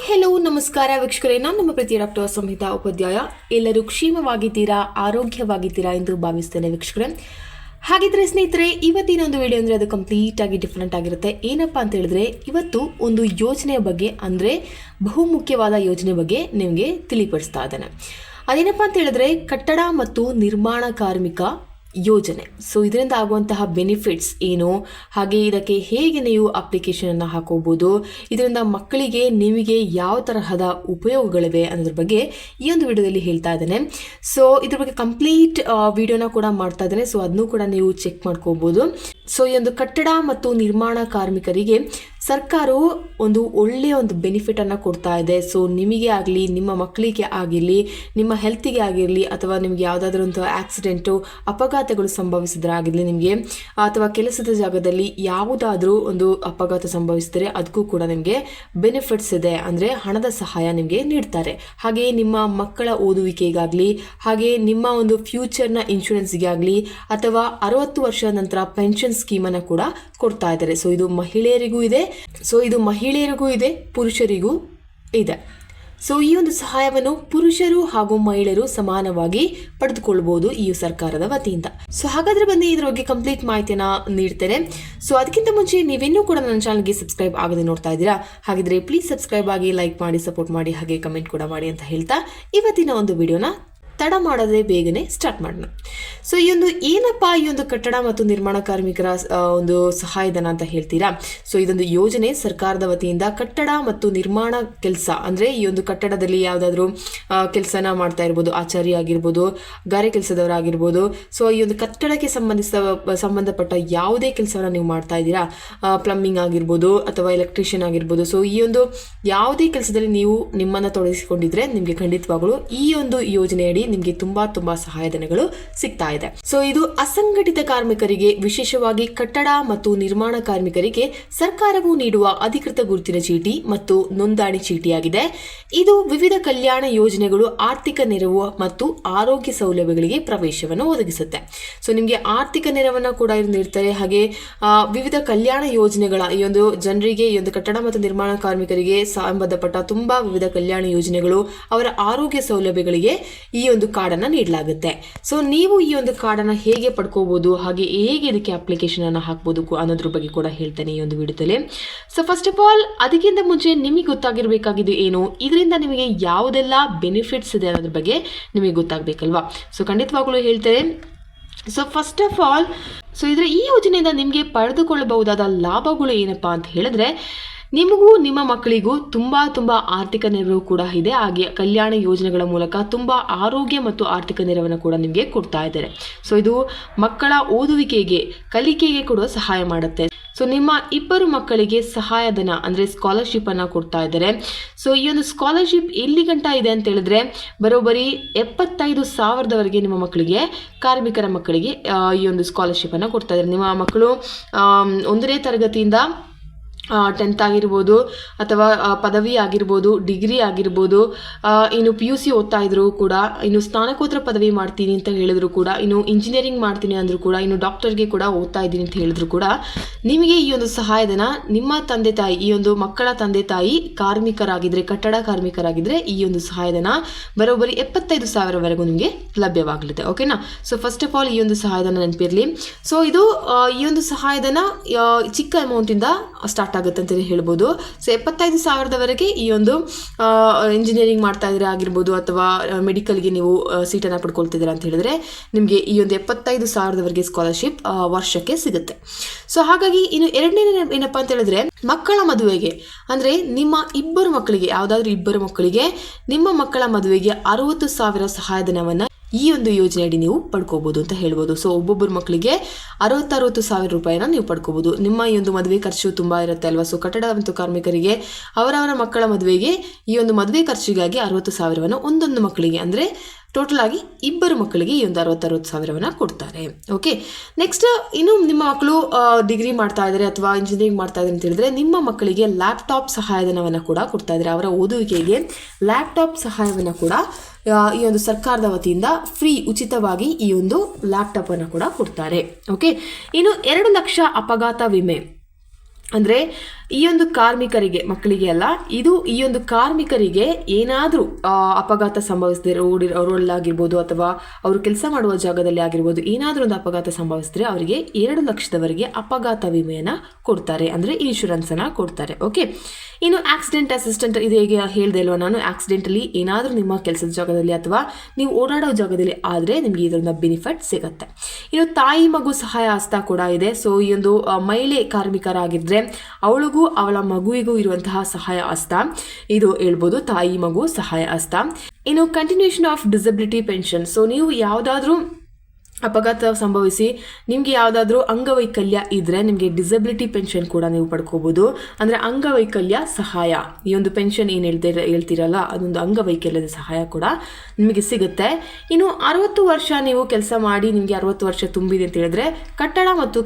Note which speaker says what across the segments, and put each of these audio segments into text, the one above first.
Speaker 1: Hello ನಮಸ್ಕಾರ ವೀಕ್ಷಕರೇ, ನಾನು ನಿಮ್ಮ ಪ್ರೀತಿಯ ಡಾಕ್ಟರ್ ಸಂಹಿತಾ ಉಪಾಧ್ಯಾಯ. ಎಲ್ಲರೂ ಕ್ಷೇಮವಾಗಿದ್ದೀರಾ, ಆರೋಗ್ಯವಾಗಿದ್ದೀರಾ ಎಂದು ಭಾವಿಸ್ತೇನೆ ವೀಕ್ಷಕರೇ. ಹಾಗಿದ್ರೆ ಸ್ನೇಹಿತರೆ, ಇವತ್ತಿನ ಒಂದು ವಿಡಿಯೋ ಅಂದರೆ ಅದು ಕಂಪ್ಲೀಟ್ ಆಗಿ ಡಿಫ್ರೆಂಟ್ ಆಗಿರುತ್ತೆ. ಏನಪ್ಪ ಅಂತ ಹೇಳಿದ್ರೆ, ಇವತ್ತು ಒಂದು ಯೋಜನೆಯ ಬಗ್ಗೆ, ಅಂದರೆ ಬಹುಮುಖ್ಯವಾದ ಯೋಜನೆ ಬಗ್ಗೆ ನಿಮಗೆ ತಿಳಿಪಡಿಸ್ತಾ ಇದ್ದೇನೆ. ಅದೇನಪ್ಪ ಅಂತ ಹೇಳಿದ್ರೆ, ಕಟ್ಟಡ ಮತ್ತು ನಿರ್ಮಾಣ ಕಾರ್ಮಿಕ ಯೋಜನೆ. ಸೊ ಇದರಿಂದ ಆಗುವಂತಹ ಬೆನಿಫಿಟ್ಸ್ ಏನು, ಹಾಗೆ ಇದಕ್ಕೆ ಹೇಗೆ ನೀವು ಅಪ್ಲಿಕೇಶನನ್ನು ಹಾಕೋಬೋದು, ಇದರಿಂದ ಮಕ್ಕಳಿಗೆ ನಿಮಗೆ ಯಾವ ತರಹದ ಉಪಯೋಗಗಳಿವೆ ಅನ್ನೋದ್ರ ಬಗ್ಗೆ ಈ ಒಂದು ವಿಡಿಯೋದಲ್ಲಿ ಹೇಳ್ತಾ ಇದ್ದೇನೆ. ಸೊ ಇದ್ರ ಬಗ್ಗೆ ಕಂಪ್ಲೀಟ್ ವಿಡಿಯೋನ ಕೂಡ ಮಾಡ್ತಾ ಇದ್ದೇನೆ. ಸೊ ಅದನ್ನು ಕೂಡ ನೀವು ಚೆಕ್ ಮಾಡ್ಕೋಬೋದು. ಸೊ ಈ ಒಂದು ಕಟ್ಟಡ ಮತ್ತು ನಿರ್ಮಾಣ ಕಾರ್ಮಿಕರಿಗೆ ಸರ್ಕಾರವು ಒಂದು ಒಳ್ಳೆಯ ಒಂದು ಬೆನಿಫಿಟನ್ನು ಕೊಡ್ತಾ ಇದೆ. ಸೊ ನಿಮಗೆ ಆಗಲಿ, ನಿಮ್ಮ ಮಕ್ಕಳಿಗೆ ಆಗಿರಲಿ, ನಿಮ್ಮ ಹೆಲ್ತಿಗೆ ಆಗಿರಲಿ, ಅಥವಾ ನಿಮಗೆ ಯಾವುದಾದ್ರೂ ಒಂದು ಆಕ್ಸಿಡೆಂಟು, ಅಪಘಾತಗಳು ಸಂಭವಿಸಿದ್ರೆ ಆಗಿರಲಿ, ನಿಮಗೆ ಅಥವಾ ಕೆಲಸದ ಜಾಗದಲ್ಲಿ ಯಾವುದಾದ್ರೂ ಒಂದು ಅಪಘಾತ ಸಂಭವಿಸಿದರೆ ಅದಕ್ಕೂ ಕೂಡ ನಿಮಗೆ ಬೆನಿಫಿಟ್ಸ್ ಇದೆ. ಅಂದರೆ ಹಣದ ಸಹಾಯ ನಿಮಗೆ ನೀಡ್ತಾರೆ. ಹಾಗೆ ನಿಮ್ಮ ಮಕ್ಕಳ ಓದುವಿಕೆಗಾಗಲಿ, ಹಾಗೆ ನಿಮ್ಮ ಒಂದು ಫ್ಯೂಚರ್ನ ಇನ್ಶೂರೆನ್ಸ್ಗೆ ಆಗಲಿ, ಅಥವಾ 60 ವರ್ಷದ ನಂತರ ಪೆನ್ಷನ್ ಸ್ಕೀಮನ್ನು ಕೂಡ ಕೊಡ್ತಾ ಇದ್ದಾರೆ. ಸೊ ಇದು ಮಹಿಳೆಯರಿಗೂ ಇದೆ, ಪುರುಷರಿಗೂ ಇದೆ. ಸೊ ಈ ಒಂದು ಸಹಾಯವನ್ನು ಪುರುಷರು ಹಾಗೂ ಮಹಿಳೆಯರು ಸಮಾನವಾಗಿ ಪಡೆದುಕೊಳ್ಳಬಹುದು ಈ ಸರ್ಕಾರದ ವತಿಯಿಂದ. ಸೊ ಹಾಗಾದ್ರೆ ಬನ್ನಿ ಇದ್ರ ಬಗ್ಗೆ ಕಂಪ್ಲೀಟ್ ಮಾಹಿತಿಯನ್ನ ನೀಡ್ತೇನೆ. ಸೊ ಅದಕ್ಕಿಂತ ಮುಂಚೆ ನೀವಿನ್ನೂ ಕೂಡ ನನ್ನ ಚಾನಲ್ಗೆ ಸಬ್ಸ್ಕ್ರೈಬ್ ಆಗದೆ ನೋಡ್ತಾ ಇದ್ದೀರಾ, ಹಾಗಿದ್ರೆ ಪ್ಲೀಸ್ ಸಬ್ಸ್ಕ್ರೈಬ್ ಆಗಿ, ಲೈಕ್ ಮಾಡಿ, ಸಪೋರ್ಟ್ ಮಾಡಿ, ಹಾಗೆ ಕಮೆಂಟ್ ಕೂಡ ಮಾಡಿ ಅಂತ ಹೇಳ್ತಾ ಇವತ್ತಿನ ಒಂದು ವಿಡಿಯೋನ ತಡ ಮಾಡದೆ ಬೇಗನೆ ಸ್ಟಾರ್ಟ್ ಮಾಡೋಣ. ಸೊ ಈ ಒಂದು ಕಟ್ಟಡ ಮತ್ತು ನಿರ್ಮಾಣ ಕಾರ್ಮಿಕರ ಒಂದು ಸಹಾಯಧನ ಅಂತ ಹೇಳ್ತೀರಾ. ಸೊ ಇದೊಂದು ಯೋಜನೆ ಸರ್ಕಾರದ ವತಿಯಿಂದ ಕಟ್ಟಡ ಮತ್ತು ನಿರ್ಮಾಣ ಕೆಲಸ, ಅಂದರೆ ಈ ಒಂದು ಕಟ್ಟಡದಲ್ಲಿ ಯಾವುದಾದ್ರೂ ಕೆಲಸನ ಮಾಡ್ತಾ ಇರ್ಬೋದು, ಆಚಾರಿ ಆಗಿರ್ಬೋದು, ಗಾರೆ ಕೆಲಸದವರಾಗಿರ್ಬೋದು. ಸೊ ಈ ಒಂದು ಕಟ್ಟಡಕ್ಕೆ ಸಂಬಂಧಪಟ್ಟ ಯಾವುದೇ ಕೆಲಸವನ್ನು ನೀವು ಮಾಡ್ತಾ ಇದ್ದೀರಾ, ಪ್ಲಂಬಿಂಗ್ ಆಗಿರ್ಬೋದು ಅಥವಾ ಎಲೆಕ್ಟ್ರಿಷಿಯನ್ ಆಗಿರ್ಬೋದು. ಸೊ ಈ ಒಂದು ಯಾವುದೇ ಕೆಲಸದಲ್ಲಿ ನೀವು ನಿಮ್ಮನ್ನು ತೊಡಗಿಸಿಕೊಂಡಿದ್ರೆ ನಿಮಗೆ ಖಂಡಿತವಾಗಲೂ ಈ ಒಂದು ಯೋಜನೆಯಡಿ ನಿಮಗೆ ತುಂಬಾ ಸಹಾಯಧನಗಳು ಸಿಗ್ತಾ ಇದೆ. ಸೊ ಇದು ಅಸಂಘಟಿತ ಕಾರ್ಮಿಕರಿಗೆ, ವಿಶೇಷವಾಗಿ ಕಟ್ಟಡ ಮತ್ತು ನಿರ್ಮಾಣ ಕಾರ್ಮಿಕರಿಗೆ ಸರ್ಕಾರವು ನೀಡುವ ಅಧಿಕೃತ ಗುರುತಿನ ಚೀಟಿ ಮತ್ತು ನೋಂದಣಿ ಚೀಟಿಯಾಗಿದೆ. ಇದು ವಿವಿಧ ಕಲ್ಯಾಣ ಯೋಜನೆಗಳು, ಆರ್ಥಿಕ ನೆರವು ಮತ್ತು ಆರೋಗ್ಯ ಸೌಲಭ್ಯಗಳಿಗೆ ಪ್ರವೇಶವನ್ನು ಒದಗಿಸುತ್ತೆ. ಸೊ ನಿಮಗೆ ಆರ್ಥಿಕ ನೆರವನ್ನ ಕೂಡ ನೀಡ್ತಾರೆ. ಹಾಗೆ ವಿವಿಧ ಕಲ್ಯಾಣ ಯೋಜನೆಗಳ ಈ ಒಂದು ಜನರಿಗೆ, ಈ ಒಂದು ಕಟ್ಟಡ ಮತ್ತು ನಿರ್ಮಾಣ ಕಾರ್ಮಿಕರಿಗೆ ಸಂಬಂಧಪಟ್ಟ ತುಂಬಾ ವಿವಿಧ ಕಲ್ಯಾಣ ಯೋಜನೆಗಳು, ಅವರ ಆರೋಗ್ಯ ಸೌಲಭ್ಯಗಳಿಗೆ ಈ ಒಂದು ಕಾರ್ಡನ್ನು ನೀಡಲಾಗುತ್ತೆ. ಸೊ ನೀವು ಈ ಒಂದು ಕಾರ್ಡನ್ನು ಹೇಗೆ ಪಡ್ಕೋಬಹುದು, ಹಾಗೆ ಹೇಗೆ ಇದಕ್ಕೆ ಅಪ್ಲಿಕೇಶನ್ ಅನ್ನು ಹಾಕಬಹುದು ಅನ್ನೋದ್ರ ಬಗ್ಗೆ ಕೂಡ ಹೇಳ್ತೇನೆ ಈ ಒಂದು ವಿಡಿಯೋದಲ್ಲಿ. ಸೊ ಫಸ್ಟ್ ಆಫ್ ಆಲ್, ಅದಕ್ಕಿಂತ ಮುಂಚೆ ನಿಮಗೆ ಗೊತ್ತಾಗಿರಬೇಕಾಗಿದ್ದು ಏನು, ಇದರಿಂದ ನಿಮಗೆ ಯಾವುದೆಲ್ಲ ಬೆನಿಫಿಟ್ಸ್ ಇದೆ ಅನ್ನೋದ್ರ ಬಗ್ಗೆ ನಿಮಗೆ ಗೊತ್ತಾಗಬೇಕಲ್ವಾ. ಸೊ ಖಂಡಿತವಾಗ್ಲೂ ಹೇಳ್ತೇನೆ. So first of all, so ಈ ಯೋಜನೆಯಿಂದ ನಿಮಗೆ ಪಡೆದುಕೊಳ್ಳಬಹುದಾದ ಲಾಭಗಳು ಏನಪ್ಪಾ ಅಂತ ಹೇಳಿದ್ರೆ, ನಿಮಗೂ ನಿಮ್ಮ ಮಕ್ಕಳಿಗೂ ತುಂಬಾ ಆರ್ಥಿಕ ನೆರವು ಕೂಡ ಇದೆ. ಹಾಗೆ ಕಲ್ಯಾಣ ಯೋಜನೆಗಳ ಮೂಲಕ ತುಂಬಾ ಆರೋಗ್ಯ ಮತ್ತು ಆರ್ಥಿಕ ನೆರವನ್ನು ಕೂಡ ನಿಮಗೆ ಕೊಡ್ತಾ ಇದ್ದಾರೆ. ಸೊ ಇದು ಮಕ್ಕಳ ಓದುವಿಕೆಗೆ, ಕಲಿಕೆಗೆ ಕೂಡ ಸಹಾಯ ಮಾಡುತ್ತೆ. ಸೊ ನಿಮ್ಮ ಇಬ್ಬರು ಮಕ್ಕಳಿಗೆ ಸಹಾಯಧನ ಅಂದರೆ ಸ್ಕಾಲರ್ಶಿಪ್ ಅನ್ನ ಕೊಡ್ತಾ ಇದ್ದಾರೆ. ಸೊ ಈ ಒಂದು ಸ್ಕಾಲರ್ಶಿಪ್ ಎಲ್ಲಿ ಗಂಟ ಇದೆ ಅಂತ ಹೇಳಿದ್ರೆ, ಬರೋಬ್ಬರಿ 75,000ವರೆಗೆ ನಿಮ್ಮ ಮಕ್ಕಳಿಗೆ, ಕಾರ್ಮಿಕರ ಮಕ್ಕಳಿಗೆ ಈ ಒಂದು ಸ್ಕಾಲರ್ಶಿಪ್ ಅನ್ನ ಕೊಡ್ತಾ ಇದ್ದಾರೆ. ನಿಮ್ಮ ಮಕ್ಕಳು 1ನೇ ತರಗತಿಯಿಂದ 10th ಆಗಿರ್ಬೋದು, ಅಥವಾ ಪದವಿ ಆಗಿರ್ಬೋದು, ಡಿಗ್ರಿ ಆಗಿರ್ಬೋದು, ಇನ್ನು PUC ಓದ್ತಾ ಇದ್ರು ಕೂಡ, ಇನ್ನು ಸ್ನಾತಕೋತ್ತರ ಪದವಿ ಮಾಡ್ತೀನಿ ಅಂತ ಹೇಳಿದ್ರು ಕೂಡ, ಇನ್ನು ಇಂಜಿನಿಯರಿಂಗ್ ಮಾಡ್ತೀನಿ ಅಂದ್ರು ಕೂಡ, ಇನ್ನು ಡಾಕ್ಟರ್ಗೆ ಕೂಡ ಓದ್ತಾ ಇದ್ದೀನಿ ಅಂತ ಹೇಳಿದ್ರು ಕೂಡ, ನಿಮಗೆ ಈ ಒಂದು ಸಹಾಯಧನ ನಿಮ್ಮ ತಂದೆ ತಾಯಿ, ಈ ಒಂದು ಮಕ್ಕಳ ತಂದೆ ತಾಯಿ ಕಾರ್ಮಿಕರಾಗಿದ್ರೆ, ಕಟ್ಟಡ ಕಾರ್ಮಿಕರಾಗಿದ್ರೆ ಈ ಒಂದು ಸಹಾಯಧನ ಬರೋಬ್ಬರಿ 75,000ವರೆಗೂ ನಿಮಗೆ ಲಭ್ಯವಾಗಲಿದೆ. ಓಕೆನಾ. ಸೊ ಫಸ್ಟ್ ಆಫ್ ಆಲ್ ಈ ಒಂದು ಸಹಾಯಧನ ನೆನಪಿರಲಿ. ಸೊ ಇದು ಈ ಒಂದು ಸಹಾಯಧನ ಚಿಕ್ಕ ಅಮೌಂಟಿಂದ ಸ್ಟಾರ್ಟ್ ಆಗುತ್ತೆ ಅಂತಲೇ ಹೇಳ್ಬೋದು. ಸೊ 75,000ವರೆಗೆ ಈ ಒಂದು ಇಂಜಿನಿಯರಿಂಗ್ ಮಾಡ್ತಾ ಇದ್ರೆ ಆಗಿರ್ಬೋದು, ಅಥವಾ ಮೆಡಿಕಲ್ಗೆ ನೀವು ಸೀಟನ್ನು ಪಡ್ಕೊಳ್ತಿದ್ದೀರಾ ಅಂತ ಹೇಳಿದ್ರೆ ನಿಮಗೆ ಈ ಒಂದು 75,000ವರೆಗೆ ಸ್ಕಾಲರ್ಶಿಪ್ ವರ್ಷಕ್ಕೆ ಸಿಗುತ್ತೆ. ಸೊ ಹಾಗಾಗಿ ಇನ್ನು ಎರಡನೇ ಏನಪ್ಪಾ ಅಂತ ಹೇಳಿದ್ರೆ, ಮಕ್ಕಳ ಮದುವೆಗೆ, ಅಂದರೆ ನಿಮ್ಮ ಇಬ್ಬರು ಮಕ್ಕಳಿಗೆ, ಯಾವುದಾದ್ರೂ ಇಬ್ಬರು ಮಕ್ಕಳಿಗೆ, ನಿಮ್ಮ ಮಕ್ಕಳ ಮದುವೆಗೆ 60,000 ಸಹಾಯಧನವನ್ನು ಈ ಒಂದು ಯೋಜನೆಯಡಿ ನೀವು ಪಡ್ಕೋಬಹುದು ಅಂತ ಹೇಳ್ಬೋದು. ಸೊ ಒಬ್ಬೊಬ್ಬರು ಮಕ್ಕಳಿಗೆ 60,000 ರೂಪಾಯಿನ ನೀವು ಪಡ್ಕೋಬಹುದು. ನಿಮ್ಮ ಈ ಒಂದು ಮದುವೆ ಖರ್ಚು ತುಂಬಾ ಇರುತ್ತೆ ಅಲ್ವಾ. ಸೊ ಕಟ್ಟಡ ಮತ್ತು ಕಾರ್ಮಿಕರಿಗೆ ಅವರವರ ಮಕ್ಕಳ ಮದುವೆಗೆ ಈ ಒಂದು ಮದುವೆ ಖರ್ಚಿಗಾಗಿ 60,000ವನ್ನು ಒಂದೊಂದು ಮಕ್ಕಳಿಗೆ, ಅಂದರೆ ಟೋಟಲ್ ಆಗಿ ಇಬ್ಬರು ಮಕ್ಕಳಿಗೆ ಈ ಒಂದು 60,000 ಕೊಡ್ತಾರೆ. ಓಕೆ. ನೆಕ್ಸ್ಟ್, ಇನ್ನು ನಿಮ್ಮ ಮಕ್ಕಳು ಡಿಗ್ರಿ ಮಾಡ್ತಾ ಇದ್ದಾರೆ ಅಥವಾ ಇಂಜಿನಿಯರಿಂಗ್ ಮಾಡ್ತಾ ಇದ್ದಾರೆ ಅಂತ ಹೇಳಿದ್ರೆ, ನಿಮ್ಮ ಮಕ್ಕಳಿಗೆ ಲ್ಯಾಪ್ಟಾಪ್ ಸಹಾಯಧನವನ್ನು ಕೂಡ ಕೊಡ್ತಾ ಇದ್ದಾರೆ. ಅವರ ಓದುವಿಕೆಗೆ ಲ್ಯಾಪ್ಟಾಪ್ ಸಹಾಯವನ್ನು ಕೂಡ ಈ ಒಂದು ಸರ್ಕಾರದ ವತಿಯಿಂದ ಉಚಿತವಾಗಿ ಈ ಒಂದು ಲ್ಯಾಪ್ಟಾಪ್ ಅನ್ನು ಕೂಡ ಕೊಡ್ತಾರೆ. ಓಕೆ. ಇನ್ನು 2 ಲಕ್ಷ ಅಪಘಾತ ವಿಮೆ, ಅಂದರೆ ಈ ಒಂದು ಕಾರ್ಮಿಕರಿಗೆ, ಮಕ್ಕಳಿಗೆ ಅಲ್ಲ, ಇದು ಈ ಒಂದು ಕಾರ್ಮಿಕರಿಗೆ ಏನಾದರೂ ಅಪಘಾತ ಸಂಭವಿಸಿದ್ರೆ ರೋಡಲ್ಲಾಗಿರ್ಬೋದು ಅಥವಾ ಅವರು ಕೆಲಸ ಮಾಡುವ ಜಾಗದಲ್ಲಿ ಆಗಿರ್ಬೋದು, ಏನಾದರೂ ಒಂದು ಅಪಘಾತ ಸಂಭವಿಸಿದ್ರೆ ಅವರಿಗೆ 2 ಲಕ್ಷದವರೆಗೆ ಅಪಘಾತ ವಿಮೆಯನ್ನು ಕೊಡ್ತಾರೆ, ಅಂದರೆ ಇನ್ಶೂರೆನ್ಸನ್ನು ಕೊಡ್ತಾರೆ. ಓಕೆ, ಇನ್ನು ಆಕ್ಸಿಡೆಂಟ್ ಅಸಿಸ್ಟೆಂಟ್, ಇದು ಹೇಗೆ ಹೇಳಿದೆ ಅಲ್ವಾ ನಾನು, ಆಕ್ಸಿಡೆಂಟಲ್ಲಿ ಏನಾದರೂ ನಿಮ್ಮ ಕೆಲಸದ ಜಾಗದಲ್ಲಿ ಅಥವಾ ನೀವು ಓಡಾಡೋ ಜಾಗದಲ್ಲಿ ಆದರೆ ನಿಮಗೆ ಇದರಿಂದ ಬೆನಿಫಿಟ್ ಸಿಗುತ್ತೆ. ಇನ್ನು ತಾಯಿ ಮಗು ಸಹಾಯ ಹಸ್ತ ಕೂಡ ಇದೆ. ಸೊ ಈ ಒಂದು ಮಹಿಳೆ ಕಾರ್ಮಿಕರಾಗಿದ್ದರೆ ಅವಳಿಗೂ ಅವಳ ಮಗುವಿಗೂ ಇರುವಂತಹ ಸಹಾಯ ಹಸ್ತ ಇದು ಹೇಳ್ಬೋದು, ತಾಯಿ ಮಗು ಸಹಾಯ ಹಸ್ತ. ಇನ್ನು continuation of disability pension. So ನೀವು ಯಾವುದಾದ್ರೂ ಅಪಘಾತ ಸಂಭವಿಸಿ ನಿಮಗೆ ಯಾವುದಾದ್ರೂ ಅಂಗವೈಕಲ್ಯ ಇದ್ದರೆ ನಿಮಗೆ ಡಿಸಬಿಲಿಟಿ ಪೆನ್ಷನ್ ಕೂಡ ನೀವು ಪಡ್ಕೋಬೋದು, ಅಂದರೆ ಅಂಗವೈಕಲ್ಯ ಸಹಾಯ. ಈ ಒಂದು ಪೆನ್ಷನ್ ಏನು ಹೇಳ್ತೀರಲ್ಲ, ಅದೊಂದು ಅಂಗವೈಕಲ್ಯದ ಸಹಾಯ ಕೂಡ ನಿಮಗೆ ಸಿಗುತ್ತೆ. ಇನ್ನು 60 ವರ್ಷ ನೀವು ಕೆಲಸ ಮಾಡಿ ನಿಮಗೆ 60 ವರ್ಷ ತುಂಬಿದೆ ಅಂತ ಹೇಳಿದ್ರೆ ಕಟ್ಟಡ ಮತ್ತು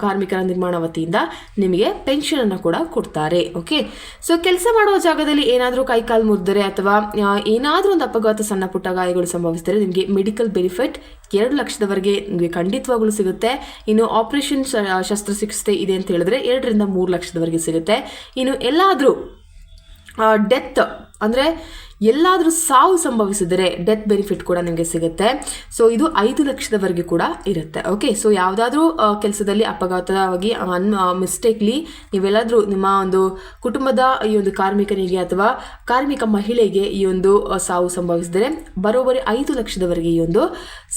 Speaker 1: ಕಾರ್ಮಿಕರ ನಿರ್ಮಾಣ ವತಿಯಿಂದ ನಿಮಗೆ ಪೆನ್ಷನನ್ನು ಕೂಡ ಕೊಡ್ತಾರೆ. ಓಕೆ, ಸೊ ಕೆಲಸ ಮಾಡುವ ಜಾಗದಲ್ಲಿ ಏನಾದರೂ ಕೈಕಾಲು ಮುರಿದರೆ ಅಥವಾ ಏನಾದರೂ ಒಂದು ಅಪಘಾತ ಸಣ್ಣ ಪುಟ್ಟ ಗಾಯಗಳು ಸಂಭವಿಸಿದರೆ ನಿಮಗೆ ಮೆಡಿಕಲ್ ಬೆನಿಫಿಟ್ 2 ಲಕ್ಷದವರೆಗೆ ನಿಮಗೆ ಖಂಡಿತವಾಗಲೂ ಸಿಗುತ್ತೆ. ಇನ್ನು ಆಪರೇಷನ್ ಶಸ್ತ್ರಚಿಕಿತ್ಸೆ ಇದೆ ಅಂತ ಹೇಳಿದ್ರೆ 2 ರಿಂದ 3 ಲಕ್ಷದವರೆಗೆ ಸಿಗುತ್ತೆ. ಇನ್ನು ಎಲ್ಲಾದರೂ ಡೆತ್ ಅಂದರೆ ಎಲ್ಲಾದರೂ ಸಾವು ಸಂಭವಿಸಿದರೆ ಡೆತ್ ಬೆನಿಫಿಟ್ ಕೂಡ ನಿಮಗೆ ಸಿಗುತ್ತೆ. ಸೊ ಇದು 5 ಲಕ್ಷದವರೆಗೆ ಕೂಡ ಇರುತ್ತೆ. ಓಕೆ, ಸೊ ಯಾವುದಾದ್ರೂ ಕೆಲಸದಲ್ಲಿ ಅಪಘಾತವಾಗಿ ಮಿಸ್ಟೇಕ್ಲಿ ನೀವೆಲ್ಲಾದರೂ ನಿಮ್ಮ ಒಂದು ಕುಟುಂಬದ ಈ ಒಂದು ಕಾರ್ಮಿಕನಿಗೆ ಅಥವಾ ಕಾರ್ಮಿಕ ಮಹಿಳೆಗೆ ಈ ಒಂದು ಸಾವು ಸಂಭವಿಸಿದರೆ ಬರೋಬ್ಬರಿ 5 ಲಕ್ಷದವರೆಗೆ ಈ ಒಂದು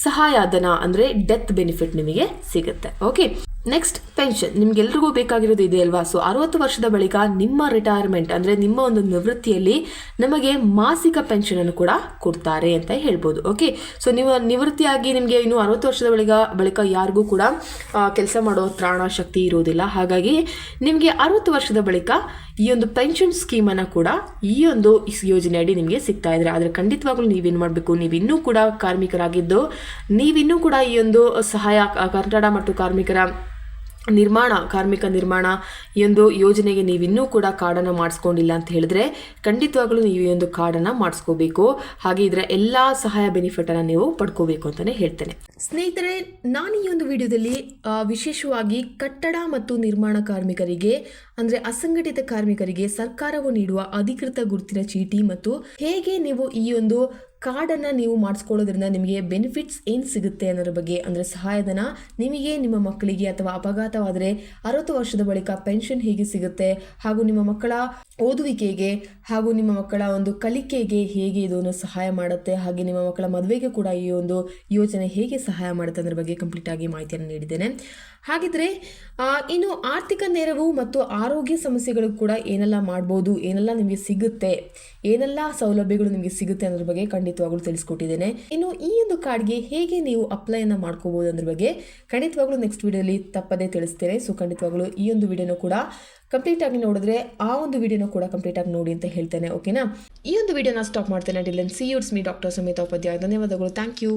Speaker 1: ಸಹಾಯಧನ ಅಂದರೆ ಡೆತ್ ಬೆನಿಫಿಟ್ ನಿಮಗೆ ಸಿಗುತ್ತೆ. Okay, next pension. ನಿಮ್ಗೆಲ್ರಿಗೂ ಬೇಕಾಗಿರೋದು ಇದೆ ಅಲ್ವಾ. ಸೊ 60 ವರ್ಷದ ಬಳಿಕ ನಿಮ್ಮ ರಿಟೈರ್ಮೆಂಟ್ ಅಂದರೆ ನಿಮ್ಮ ಒಂದು ನಿವೃತ್ತಿಯಲ್ಲಿ ನಮಗೆ ಮಾಸಿಕ ಪೆನ್ಷನನ್ನು ಕೂಡ ಕೊಡ್ತಾರೆ ಅಂತ ಹೇಳ್ಬೋದು. ಓಕೆ, ಸೊ ನೀವು ನಿವೃತ್ತಿಯಾಗಿ ನಿಮಗೆ ಇನ್ನು 60 ವರ್ಷದ ಬಳಿಕ ಯಾರಿಗೂ ಕೂಡ ಕೆಲಸ ಮಾಡೋ ತ್ರಾಣ ಶಕ್ತಿ ಇರೋದಿಲ್ಲ. ಹಾಗಾಗಿ ನಿಮಗೆ 60 ವರ್ಷದ ಬಳಿಕ ಈ ಒಂದು ಪೆನ್ಷನ್ ಸ್ಕೀಮನ್ನು ಕೂಡ ಈ ಒಂದು ಯೋಜನೆಯಡಿ ನಿಮಗೆ ಸಿಗ್ತಾ ಇದ್ದಾರೆ. ಆದರೆ ಖಂಡಿತವಾಗ್ಲೂ ನೀವೇನು ಮಾಡಬೇಕು, ನೀವಿನ್ನೂ ಕೂಡ ಕಾರ್ಮಿಕರಾಗಿದ್ದು ನೀವಿನ್ನೂ ಕೂಡ ಈ ಒಂದು ಸಹಾಯ ಕಟ್ಟಡ ಮತ್ತು ಕಾರ್ಮಿಕ ನಿರ್ಮಾಣ ಈ ಒಂದು ಯೋಜನೆಗೆ ನೀವಿನ್ನೂ ಕೂಡ ಕಾರ್ಡನ್ನು ಮಾಡಿಸ್ಕೊಂಡಿಲ್ಲ ಅಂತ ಹೇಳಿದ್ರೆ ಖಂಡಿತವಾಗ್ಲೂ ನೀವು ಈ ಒಂದು ಕಾರ್ಡನ್ನು ಮಾಡಿಸ್ಕೋಬೇಕು. ಹಾಗೆ ಇದರ ಎಲ್ಲ ಸಹಾಯ ಬೆನಿಫಿಟನ್ನು ನೀವು ಪಡ್ಕೋಬೇಕು ಅಂತಲೇ ಹೇಳ್ತೇನೆ. ಸ್ನೇಹಿತರೆ, ನಾನು ಈ ಒಂದು ವಿಡಿಯೋದಲ್ಲಿ ವಿಶೇಷವಾಗಿ ಕಟ್ಟಡ ಮತ್ತು ನಿರ್ಮಾಣ ಕಾರ್ಮಿಕರಿಗೆ ಅಂದರೆ ಅಸಂಘಟಿತ ಕಾರ್ಮಿಕರಿಗೆ ಸರ್ಕಾರವು ನೀಡುವ ಅಧಿಕೃತ ಗುರುತಿನ ಚೀಟಿ ಮತ್ತು ಹೇಗೆ ನೀವು ಈ ಒಂದು ಕಾರ್ಡನ್ನು ನೀವು ಮಾಡಿಸ್ಕೊಳ್ಳೋದ್ರಿಂದ ನಿಮಗೆ ಬೆನಿಫಿಟ್ಸ್ ಏನು ಸಿಗುತ್ತೆ ಅನ್ನೋದ್ರ ಬಗ್ಗೆ, ಅಂದರೆ ಸಹಾಯಧನ ನಿಮಗೆ, ನಿಮ್ಮ ಮಕ್ಕಳಿಗೆ ಅಥವಾ ಅಪಘಾತವಾದರೆ 60 ವರ್ಷದ ಬಳಿಕ ಪೆನ್ಷನ್ ಹೇಗೆ ಸಿಗುತ್ತೆ, ಹಾಗೂ ನಿಮ್ಮ ಮಕ್ಕಳ ಓದುವಿಕೆಗೆ ಹಾಗೂ ನಿಮ್ಮ ಮಕ್ಕಳ ಒಂದು ಕಲಿಕೆಗೆ ಹೇಗೆ ಇದನ್ನು ಸಹಾಯ ಮಾಡುತ್ತೆ, ಹಾಗೆ ನಿಮ್ಮ ಮಕ್ಕಳ ಮದುವೆಗೆ ಕೂಡ ಈ ಒಂದು ಯೋಜನೆ ಹೇಗೆ ಸಹಾಯ ಮಾಡುತ್ತೆ ಅನ್ನೋದ್ರ ಬಗ್ಗೆ ಕಂಪ್ಲೀಟ್ ಆಗಿ ಮಾಹಿತಿಯನ್ನು ನೀಡಿದ್ದೇನೆ. ಹಾಗಿದ್ರೆ ಇನ್ನು ಆರ್ಥಿಕ ನೆರವು ಮತ್ತು ಆರೋಗ್ಯ ಸಮಸ್ಯೆಗಳು ಕೂಡ ಏನೆಲ್ಲ ಮಾಡ್ಬೋದು, ಏನೆಲ್ಲ ನಿಮಗೆ ಸಿಗುತ್ತೆ, ಏನೆಲ್ಲ ಸೌಲಭ್ಯಗಳು ನಿಮಗೆ ಸಿಗುತ್ತೆ ಅನ್ನೋದ್ರ ಬಗ್ಗೆ ಖಂಡಿತವಾಗ್ಲೂ ತಿಳಿಸ್ಕೊಟ್ಟಿದ್ದೇನೆ. ಇನ್ನು ಈ ಒಂದು ಕಾರ್ಡ್ಗೆ ಹೇಗೆ ನೀವು ಅಪ್ಲೈಯನ್ನು ಮಾಡ್ಕೋಬಹುದು ಅನ್ನೋದ್ರ ಬಗ್ಗೆ ಖಂಡಿತವಾಗ್ಲೂ ನೆಕ್ಸ್ಟ್ ವಿಡಿಯೋಲಿ ತಪ್ಪದೇ ತಿಳಿಸ್ತೇನೆ. ಸೊ ಖಂಡಿತವಾಗ್ಲೂ ಈ ಒಂದು ವಿಡಿಯೋನ ಕೂಡ ಕಂಪ್ಲೀಟ್ ಆಗಿ ನೋಡಿದ್ರೆ ಆ ಒಂದು ವಿಡಿಯೋನ ಕೂಡ ಕಂಪ್ಲೀಟ್ ಆಗಿ ನೋಡಿ ಅಂತ ಹೇಳ್ತೇನೆ. ಓಕೆನಾ, ಈ ಒಂದು ವಿಡಿಯೋನ ಸ್ಟಾಪ್ ಮಾಡ್ತೇನೆ. Till then see you, it's me doctor Sumita Upadhyay. ಧನ್ಯವಾದಗಳು. Thank you.